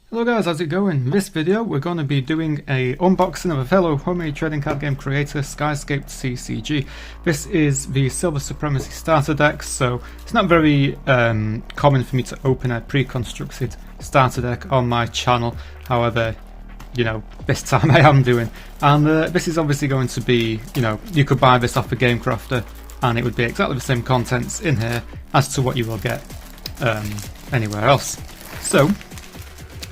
Hello guys, how's it going? In this video we're going to be doing a unboxing of a fellow homemade trading card game creator, Skyscape TCG. This is the Silver Supremacy starter deck, so it's not very common for me to open a pre-constructed starter deck on my channel. However, you know, this time I am doing. And this is obviously going to be, you know, you could buy this off a Game Crafter and it would be exactly the same contents in here as to what you will get anywhere else. So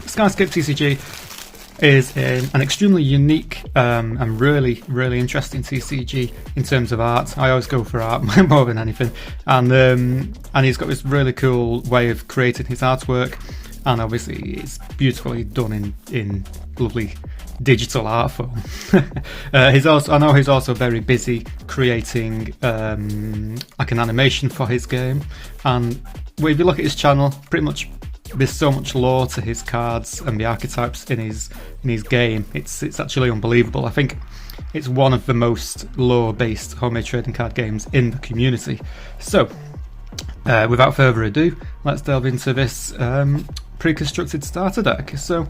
Skyscape TCG is an extremely unique and really interesting TCG in terms of art. I always go for art more than anything, and he's got this really cool way of creating his artwork, and obviously it's beautifully done in lovely digital art form. I know he's also very busy creating like an animation for his game, and if you look at his channel, pretty much there's so much lore to his cards and the archetypes in his game. It's actually unbelievable. I think it's one of the most lore-based homemade trading card games in the community. So, without further ado, let's delve into this pre-constructed starter deck. So,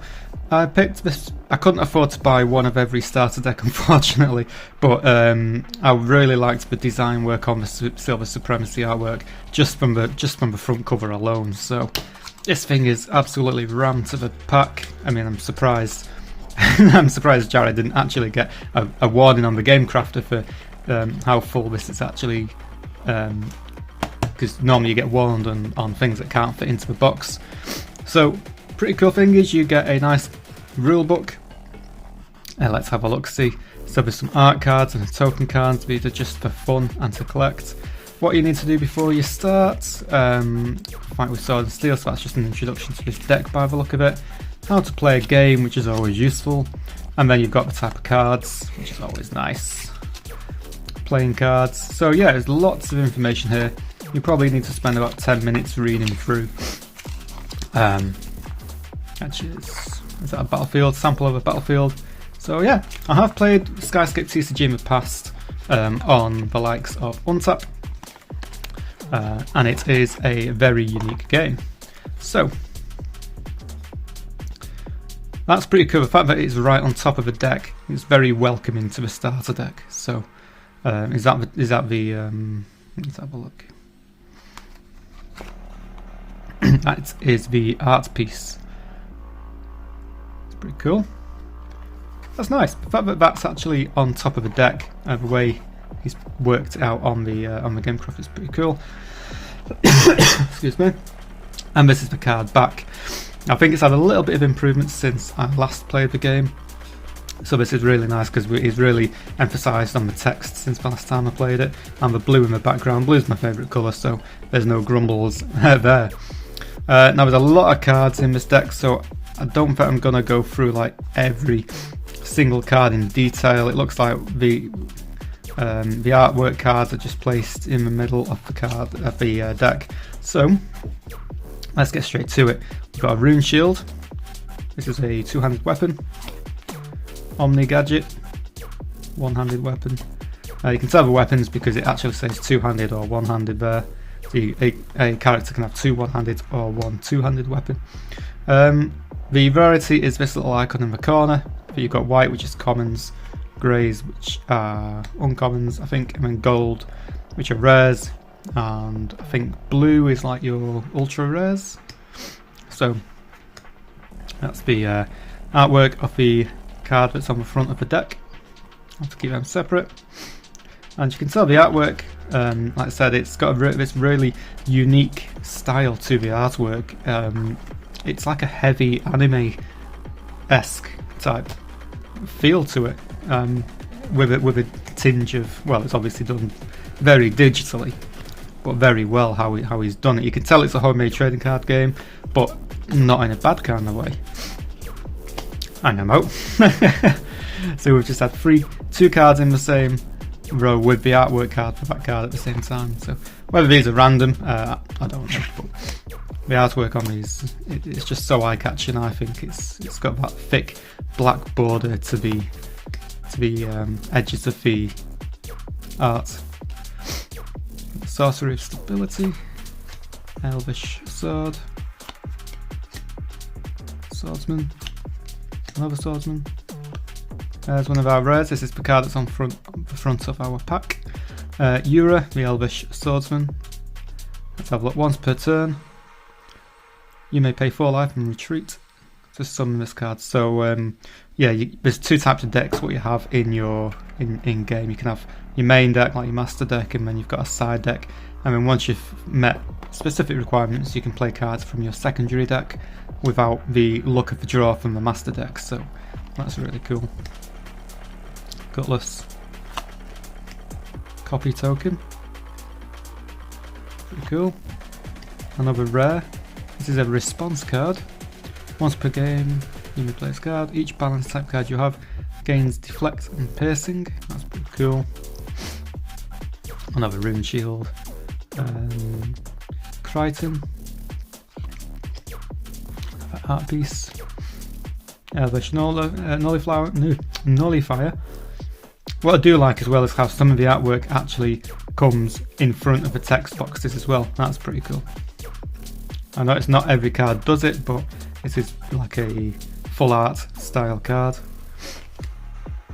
I picked this. I couldn't afford to buy one of every starter deck, unfortunately, but I really liked the design work on the Silver Supremacy artwork just from the front cover alone. So this thing is absolutely rammed to the pack. I mean, I'm surprised. I'm surprised Jared didn't actually get a warning on the Game Crafter for how full this is actually, because normally you get warned on things that can't fit into the box. So, pretty cool thing is you get a nice rule book. Let's have a look. See, so there's some art cards and token cards. These are just for fun and to collect. What you need to do before you start, fight with Sword and Steel, so that's just an introduction to this deck by the look of it. How to play a game, which is always useful. And then you've got the type of cards, which is always nice. Playing cards. So yeah, there's lots of information here. You probably need to spend about 10 minutes reading through. Actually, is that a battlefield? Sample of a battlefield. So yeah, I have played Skyscape TCG in the past on the likes of Untap. And it is a very unique game. So that's pretty cool. The fact that it's right on top of the deck is very welcoming to the starter deck. So let's have a look. That is the art piece. It's pretty cool. That's nice. The fact that that's actually on top of the deck, the way he's worked out on the Game Crafter is pretty cool. Excuse me. And this is the card back. I think it's had a little bit of improvement since I last played the game. So this is really nice because he's really emphasised on the text since the last time I played it. And the blue in the background. Blue is my favourite colour, so there's no grumbles there. Now there's a lot of cards in this deck, so I don't think I'm going to go through like every single card in detail. It looks like the artwork cards are just placed in the middle of the deck. So let's get straight to it. We've got a rune shield. This is a two-handed weapon. Omni gadget, one-handed weapon. You can tell the weapons because it actually says two-handed or one-handed there. So a character can have two one-handed or one two-handed weapon. The rarity is this little icon in the corner. But you've got white, which is commons, greys, which are uncommons, I think, and then gold, which are rares, and I think blue is like your ultra rares. So that's the artwork of the card that's on the front of the deck. I have to keep them separate. And you can tell the artwork, like I said, it's got this really unique style to the artwork. It's like a heavy anime-esque type feel to it, with a tinge of, well, it's obviously done very digitally, but very well how he's done it. You can tell it's a homemade trading card game, but not in a bad kind of way. And I'm out. So we've just had two cards in the same row with the artwork card for that card at the same time. So whether these are random, I don't know, but the artwork on these, it's just so eye-catching. I think it's got that thick black border to the edges of the art. Sorcery of Stability, Elvish Sword, Swordsman. Another Swordsman. There's one of our rares. This is the card that's on the front of our pack. Ura, the Elvish Swordsman. Let's have a look. Once per turn, you may pay 4 life and retreat to summon this card. So yeah, there's 2 types of decks. What you have in your in game, you can have your main deck, like your master deck, and then you've got a side deck. And then once you've met specific requirements, you can play cards from your secondary deck without the luck of the draw from the master deck. So that's really cool. Gutless. Copy token. Pretty cool. Another rare. This is a response card. Once per game, you may play this card. Each balance type card you have gains deflect and piercing. That's pretty cool. Another rune shield. Crichton. Art piece. Elvish Nullifier. What I do like as well is how some of the artwork actually comes in front of the text boxes as well. That's pretty cool. I know it's not every card does it, but this is like a full art style card.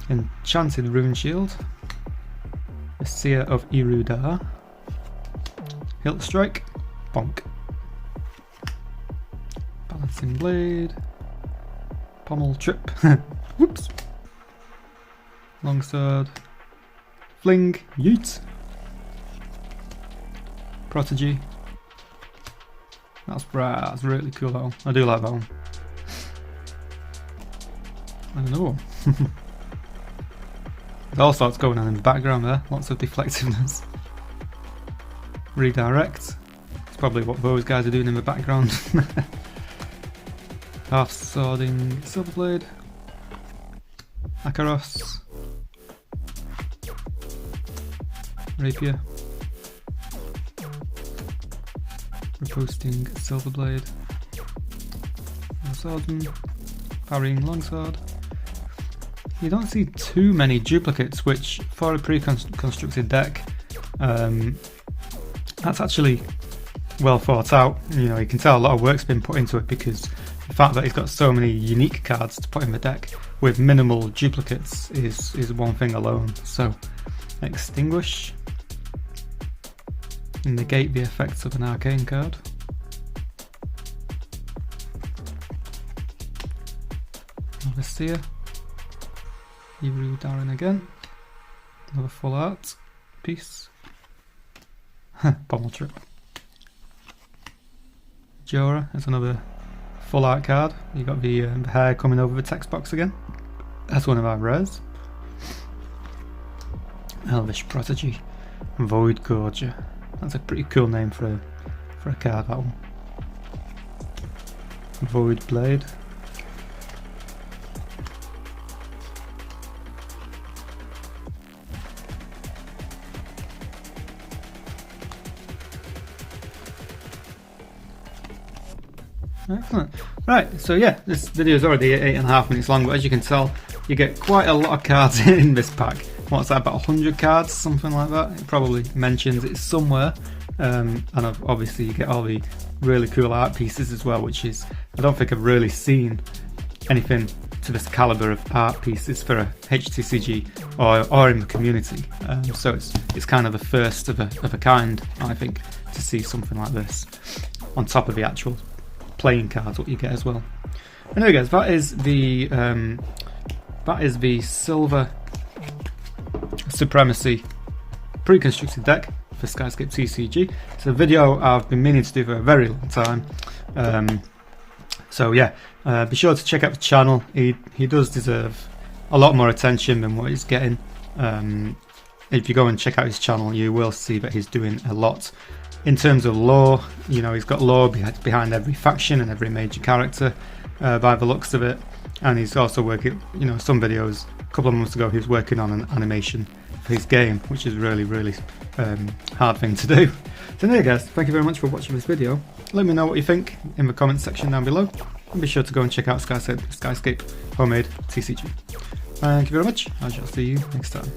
Enchanted Rune Shield. The Seer of Irudar. Hilt Strike. Bonk. Balancing Blade. Pommel Trip. Whoops. Longsword. Fling. Yeet. Prodigy. That's really cool, that one. I do like that one. I don't know. There's all sorts going on in the background there. Lots of deflectiveness. Redirect. It's probably what those guys are doing in the background. Half Swording Silverblade. Akaros. Rapier. Reposting Silverblade. Swordsman. Parrying Longsword. You don't see too many duplicates, which for a pre-constructed deck, that's actually well thought out. You know, you can tell a lot of work's been put into it, because the fact that he's got so many unique cards to put in the deck with minimal duplicates is one thing alone. So, Extinguish. Negate the effects of an arcane card. Another Seer. Darren again. Another full art piece. Pommel Trip. Jorah, that's another full art card. You got the hair coming over the text box again. That's one of our rares. Elvish Prodigy. Void Gorger. That's a pretty cool name for a card, that one. Void Blade. Excellent. Right, so yeah, this video is already 8.5 minutes long, but as you can tell, you get quite a lot of cards in this pack. What's that, about 100 cards, something like that? It probably mentions it somewhere. And obviously you get all the really cool art pieces as well, which is, I don't think I've really seen anything to this caliber of art pieces for a HTCG or in the community. So it's kind of the first of a kind, I think, to see something like this on top of the actual playing cards, what you get as well. Anyway guys, that is the silver Supremacy pre-constructed deck for Skyscape TCG. It's a video I've been meaning to do for a very long time. So yeah, be sure to check out the channel. He does deserve a lot more attention than what he's getting. If you go and check out his channel, you will see that he's doing a lot in terms of lore. You know, he's got lore behind every faction and every major character, by the looks of it. And he's also working, you know, some videos a couple of months ago he was working on an animation for his game, which is really hard thing to do. So anyway guys, thank you very much for watching this video. Let me know what you think in the comments section down below, and be sure to go and check out Skyscape Homemade TCG. Thank you very much. I shall see you next time.